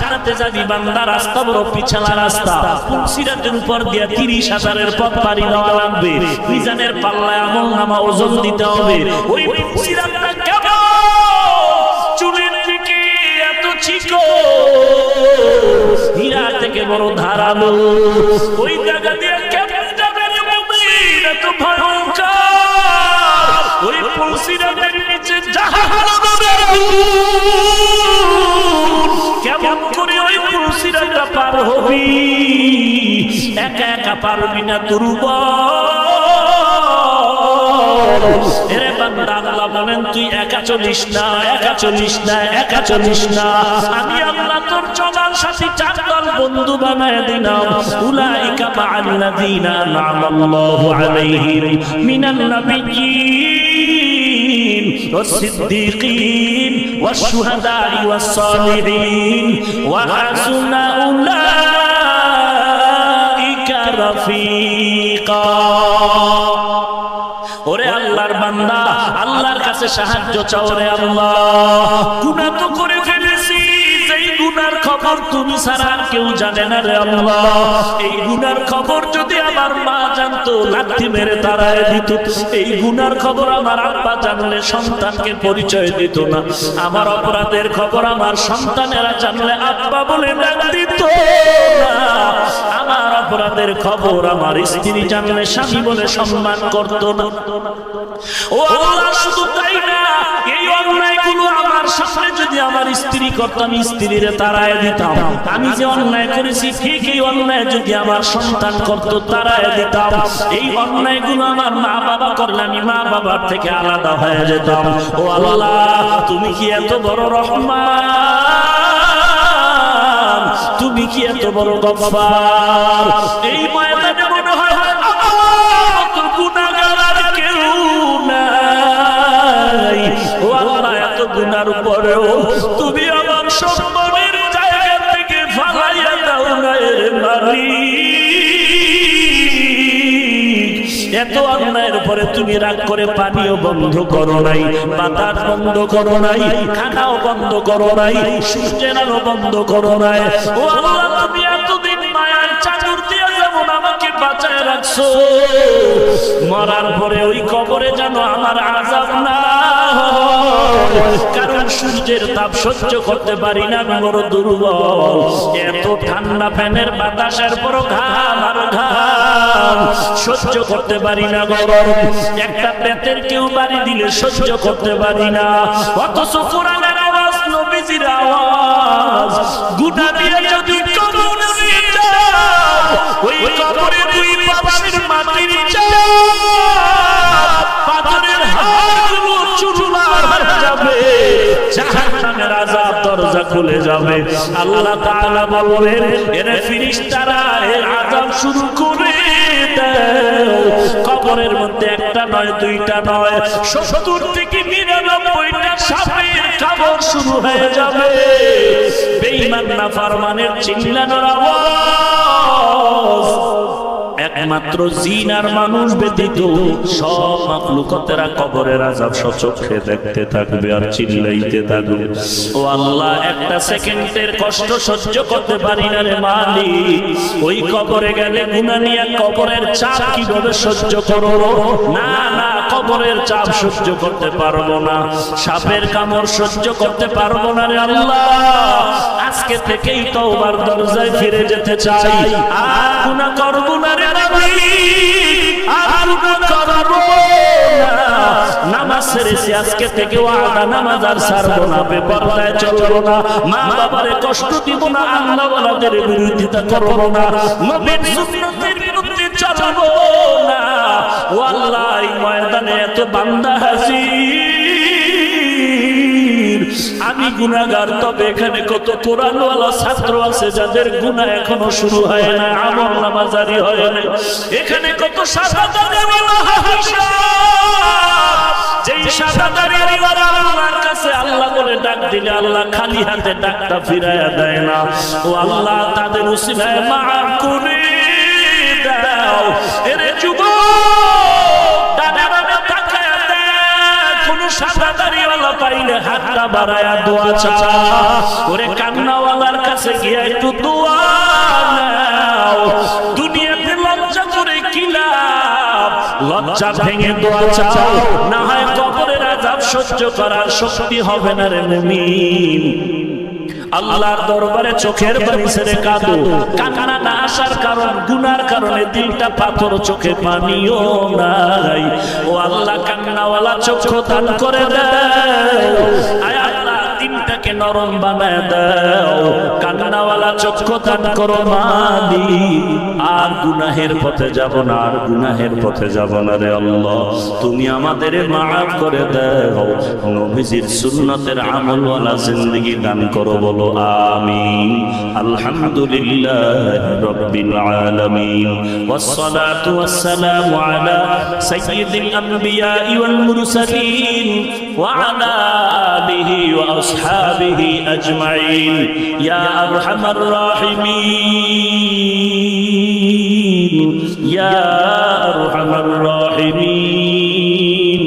জান্নাতে যাবি বান্দা, রাস্তা বড় পিছলা রাস্তা, পুলসিরাতের উপর দিয়া 30,000-এর পথ পাড়ি দেওয়া লাগবে। মিজানের পাল্লায় আমলনামা ওজন দিতে হবে। ওই পুলসিরাতটা কেমন? চুলের থেকে এত চিকন, হীরা থেকে বড় ধারালো। ওই জায়গা দিয়ে কেমন যাবে রে মুমিন? এত ভয়ঙ্কর। ওই পুলসিরাতের নিচে জাহান্নামের আগুন। কেমন করে ওই পুলসিরাতটা পার হবি? একা একা পারবি না, দুর্বল। এরে বান্দা, আল্লাহ বলেন তুই একা চলিস না, একা চলিস না, একা চলিস না। আমি আল্লাহ তোর চলার সাথে 4 দল বন্ধু বানায় দিলাম। উলাইকা মা'আল্লাযীনা আন'আমাল্লাহু আলাইহিম মিনান নাবিয়্যিন ওয়াস-সিদ্দীকিন ওয়াশ-শুহাদা'i ওয়াস-সালিহিন ওয়া হাসুনা উলাইকা রাফীকা। ওরে আল্লাহর বান্দা, আল্লাহর কাছে সাহায্য চাও রে আল্লাহ। গুনাহ তো করে ফেলেছি, এই গুনার খবর তুমি ছাড়া আর কেউ জানে না রে আল্লাহ। এই গুনার খবর যদি আমার মা জানতো, লাথি মেরে তাড়ায় দিত। এই গুনার খবর আমার আব্বা জানলে সন্তানকে পরিচয় দিত না। আমার অপরাধের খবর আমার সন্তানেরা জানলে আব্বা বলে ডাক দিত না। আমার অপরাধের খবর আমার স্ত্রী জানলে স্বামী বলে সম্মান করত না। ও আল্লাহ, শুধু তাই না, এই অন্যায়গুলো আমার সামনে যদি আমার স্ত্রী করতাম, স্ত্রীরে তাড়ায় দিতাম। আমি যে অন্যায় করেছি ঠিক এই অন্যায় যদি আমার সন্তান করত, তাড়ায় দিতাম। এই অন্যায়গুলো আমার মা বাবা করলে আমি মা বাবার থেকে আলাদা হয়ে যেতাম। ও আল্লাহ, তুমি কি এত বড় রহমান? তুমি কি এত বড় গফফার? এই ময়দানে মনে হয় গুনাহগার আর কেউ নাই। ও আল্লাহ, এত গুনার উপরেও তুমি আমার সম্মানের জায়গা থেকে ফালাইয়া দাও না রে মালিক। এত অন্যায়ের উপরে তুমি রাগ করে পানিও বন্ধ করো নাই, বাতাস বন্ধ করো নাই, খানাও বন্ধ করো নাই, সূর্যের আলো বন্ধ করো নাই। ও আল্লাহ, তুমি এতদিন মায়ার চাদর দিয়ে যেমন আমাকে বাঁচায় রাখছো, মরার পরে ওই কবরে যেন আমার আযাব না হয়। কারণ সূর্যের তাপ সহ্য করতে পারি না, আমি বড় দুর্বল। এত ঠান্ডা ফ্যানের বাতাসের পর ঘাম আর ঘাম সহ্য করতে পারি না, গরম। একটা বেতের কেউ বাড়ি দিলে সহ্য করতে পারি না। অথচ কোরআনের আওয়াজ, নবীজির আওয়াজ, গুনাহ দিয়ে যদি কবরে যাও, ওই কবরে দুই পাশের মাটির চাপ, পাথরের হাড়গুলো চুরমার হয়ে যাবে, জাহান্নামের আযাব দরজা খুলে যাবে। আল্লাহ তাআলা বলবেন, এর ফেরেশতারা এর আযাব শুরু করে দাও। কবরের মধ্যে একটা নয়, দুইটা নয়, 70 থেকে 99টা সাপের কামড় শুরু হয়ে যাবে। বেঈমান নাফরমানের চিল্লানোর আওয়াজ একমাত্র জিন আর মানুষ ব্যতীত সব মাখলুকাতেরা কবরের আযাব সচক্ষে দেখতে থাকবে আর চিল্লাইতে থাকবে। ও আল্লাহ, একটা সেকেন্ডের কষ্ট সহ্য করতে পারি না রে মালিক। ওই কবরে গেলে গুনাহ নিয়ে কবরের চাপ কিভাবে সহ্য করব? না না, কবরের চাপ সহ্য করতে পারবো না, সাপের কামড় সহ্য করতে পারবো না রে আল্লাহ। আজকে থেকেই তওবার দরজায় ফিরে যেতে চাই, আর গুনাহ করব না রে মালিক, আর গুনাহ করব না। নামাজ ছেড়েছি, আজকে থেকে ওয়াদা, নামাজ আর ছাড়বো না, বেপরদায় চলবো না, মা বাবারে কষ্ট দিব না, আল্লাহ ওয়ালাদের বিরোধিতা করব না, নবীর সুন্নতের বিরুদ্ধে চলবো না। ও আল্লাহ, এই ময়দানে এত বান্দা হাজির, আমি গুনাহগার, তবে এখানে কত কোরআনওয়ালা ছাত্র আছে যাদের গুনাহ এখনো শুরু হয় না, আমলনামা জারি হয় না। এখানে কত সাদাদারিওয়ালা হাফেজ, যেই সাদাদারিওয়ালা আল্লাহর কাছে আল্লাহ বলে ডাক দিলে আল্লাহ খালি হাতে ডাকটা ফিরাইয়া দেয় না। ও আল্লাহ, তাদের উসিলায় মাফ করে দাও। এরে যুবক, ডানে বামে তাকায়া দেখ, কোন সাদাদারিওয়ালা পাইলে হাতটা বাড়ায়া দোয়া চা। ওরে কান্নাওয়ালার কাছে কাছে গিয়ে একটু দোয়া নাও। দুনিয়াতে লজ্জা করে কি লাভ? লজ্জা ভেঙে দোয়া চাও, না হয় কবরের আযাব সহ্য করার শক্তি হবে না রে মুমিন। আল্লাহর দরবারে চোখের পানি ছেড়ে কাঁদো। কান্না না আসার কারণ গুনার কারণে দিলটা পাথর, চোখে পানিও নাই। ও আল্লাহ, কান্নাওয়ালা চক্ষু দান করে দাও। আয় আল্লাহ, দিনটাকে নরম বানায় দাও। কান্নাওয়ালা চক্ষু দান করো মালিক। আর গুনাহের পথে যাব না, আর গুনাহের পথে যাব না রে আল্লাহ। তুমি আমাদের মাফ করে দাও। নবীজির সুন্নতের আমলওয়ালা জিন্দেগি দান করো, বলো আমিন। আলহামদুলিল্লাহ রাব্বিল আলামিন, ওয়াসসালাতু ওয়াসসালামু আলা সাইয়্যিদিল আমবিয়া ওয়াল মুরসালিন ওয়া আলা আলিহি ওয়া আসহাবিহি আজমাইন ইয়া আরহামার রাহিমিন ইয়া আরহামার রাহিমিন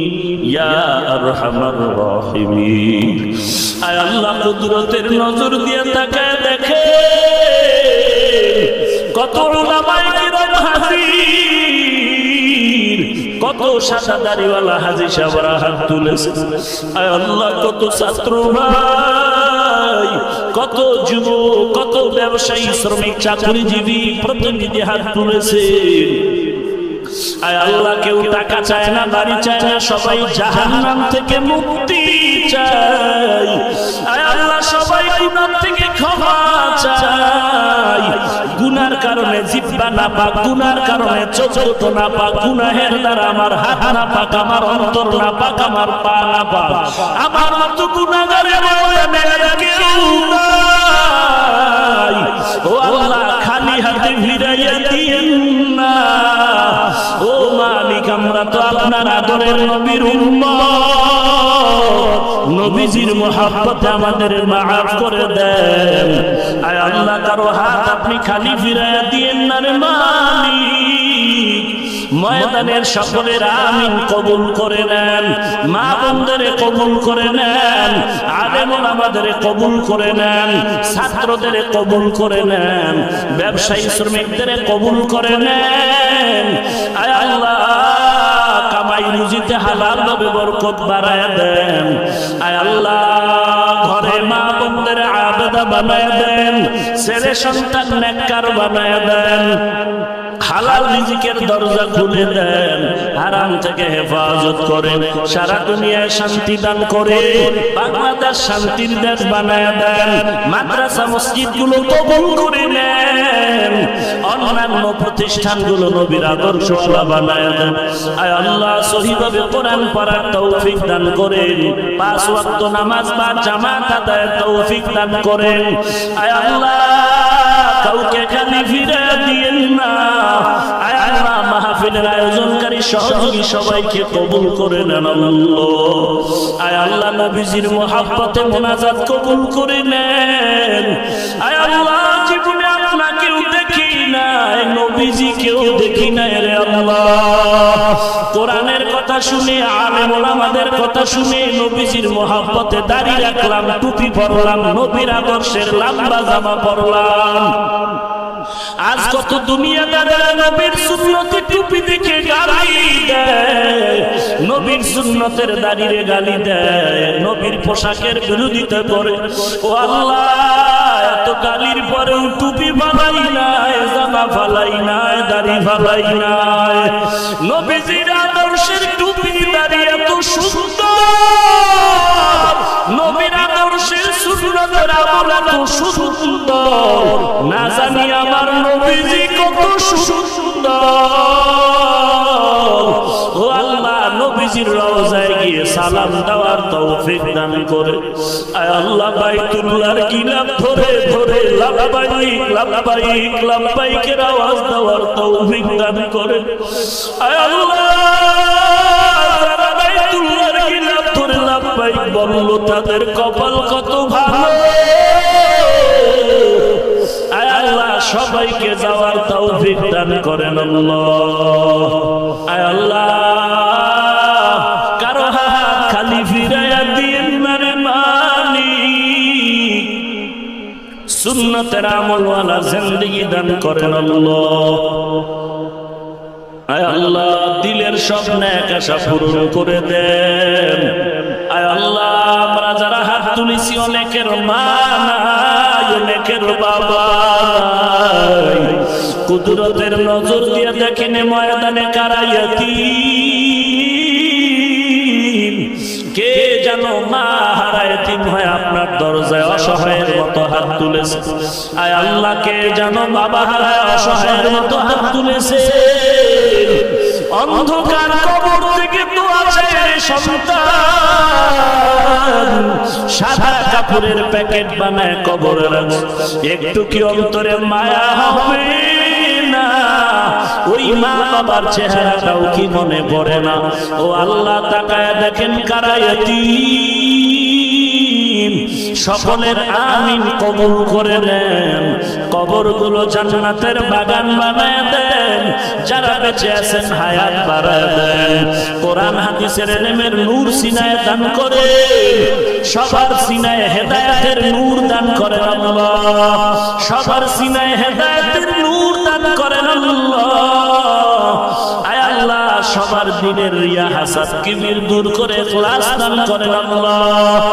ইয়া আরহামার রাহিমিন। আয় আল্লাহ, কুদরতের নজর দিয়ে তাকায় দেখে কত উলামায়ে কিরাম হাজির, কত সাদা দাড়িওয়ালা হাজী সাহেবরা হাত তুলেছে। আয় আল্লাহ, কত ছাত্র ভাই, কত যুবক, কত ব্যবসায়ী, শ্রমিক, চাকরিজীবী প্রতিনিধি হাত তুলেছে। আয় আল্লাহ, কেউ টাকা চায় না, বাড়ি চায় না, সবাই জাহান্নাম থেকে মুক্তি চায়। আয় আল্লাহ, সবাই গুনাহ থেকে ক্ষমা চায়। গুনার কারণে জিহ্বা না পাক, গুনার কারণে চোখ না পাক, গুনাহের দ্বারা আমার হাত না পাক, আমার অন্তর না পাক, আমার পা না পাক। আমার মতো গুনাহগারের ময়দানে কেউ নাই। ও আল্লাহ, খালি হাতে ফিরাইয়া দিয়েন না। ও মালিক, আমরা তো আপনার আদরের নবীর উম্মত, নবীজির মুহাব্বতে আমাদের মাফ করে দেন। আয় আল্লাহ, কারো হাত আপনি খালি ফিরাইয়া দিয়েন না রে মালিক। ময়দানের সকলের আমিন কবুল করে নেন, মা বোনদের কবুল করে নেন, আলেম ওলামাদের কবুল করে নেন, ছাত্রদের কবুল করে নেন, ব্যবসায়ী শ্রমিকদের কবুল করে নেন। আয় আল্লাহ, কামাই রুজিতে হালাল ভাবে বরকত বাড়ায় দেন। আয় আল্লাহ, ঘরে মা বোনদের আবেদা বানায় দেন, ছেলে সন্তান নেককার বানায় দেন, হালাল রিজিকের দরজা খুলে দেন, হারাম থেকে হেফাজত করেন, সারা দুনিয়ায় শান্তি দান করে বাংলাদেশ শান্তির দেশ বানায় দেন। মাদ্রাসা মসজিদগুলো কবুল করে নেন, অন্যান্য প্রতিষ্ঠানগুলো নবীর আদর্শওয়ালা বানায় দেন। আয় আল্লাহ, সহিভাবে কোরআন পড়ার তৌফিক দান করেন, 5 ওয়াক্ত নামাজ বা জামাত আদায়ের তৌফিক দান করেন। আয় আল্লাহ, কাউকে খালি ফিরে দিয়েন না। আয় আল্লাহ, মাহফিলের আয়োজনকারী সহযোগী সবাইকে কবুল করে নেন আল্লাহ। আয় আল্লাহ, নবীজির মুহাব্বতে মোনাজাত কবুল করে নেন। আয় আল্লাহ, জীবনে আপনাকেও দেখি নাই, নবীজিকেও দেখি নাই রে আল্লাহ। কোরআনের কথা শুনে, আলেম ওলামাদের কথা শুনে নবীজির মুহাব্বতে দাড়ি রাখলাম, টুপি পরলাম, নবীর আদর্শের লম্বা জামা পরলাম। আজ কত দুনিয়াদারেরা নবীর সুন্নতে টুপি দেখে গালি দেয়, নবীর সুন্নতের দাড়িরে গালি দেয়, নবীর পোশাকের বিরোধিতা করে। ও আল্লাহ, এত গালির পরেও টুপি ফালাই নাই, জামা ফালাই নাই, দাড়ি ফালাই নাই। নবীজির আদর্শের টুপি দাড়ি এত সুন্দর, নবীর আদর্শের সুন্নতের আমল এত সুন্দর, না জানি আমার নবীজি কত সুন্দর। ও আল্লাহ, নবীজির রওজায় গিয়ে সালাম দেওয়ার তৌফিক দান করে। আয় আল্লাহ, বাইতুল্লাহর গিলাফ ধরে ধরে লাব্বাইক লাব্বাইক লাব্বাইকের আওয়াজ দেওয়ার তৌফিক দান করে। আয় আল্লাহ, যারা বাইতুল্লাহর গিলাফ ধরে লাব্বাইক বলল, তাদের কপাল কত ভালো। আয় আল্লাহ, সবাইকে যাওয়ার তৌফিক দান করেন আল্লাহ। আয় আল্লাহ, কারো হাত খালি ফিরাইয়া দিয়েন না রে মালিক। সুন্নতের আমলওয়ালা জিন্দেগি দান করেন আল্লাহ। আয় আল্লাহ দিলের সব নেক আশা পূরণ করে দেন। আয় আল্লাহ আমরা যারা হাত তুলেছি অনেকের মা নাই, অনেকের বাবা নাই, কুদরতের নজর দিয়ে দেখেন ময়দানে কারা ইয়াতীম, কে যেন মা হারা ইয়াতীম হয়ে আপনার দরজায় অসহায়ের মতো হাত তুলেছে। আয় আল্লাহ কে যেন বাবা হারা অসহায়ের মতো হাত তুলেছে। অন্ধকার কবর থেকে দোয়া চায় সন্তান, সাদা কাপড়ের প্যাকেট বানায় কবরে রাখে, একটু কি অন্তরে মায়া হবে না? ওই মা বাবার চেহারাটাও কি মনে পড়ে না? ও আল্লাহ তাকায় দেখেন কারা ইয়াতীম, সকলের আমিন কবুল করে নেন। কবরগুলো জান্নাতের বাগান বানায় দেন, যারা বেঁচে আছেন হায়াত বাড়ায় দেন। কোরআন হাদিসের ইলমের নূর সিনায় দান করে, সবার সিনায় হেদায়েতের নূর দান করেন আল্লাহ, সবার সিনায় হেদায়েতের নূর দান করেন আল্লাহ। আয় আল্লাহ সবার দিনের রিয়া হাসাদ কিবির দূর করে ইখলাস দান করেন আল্লাহ।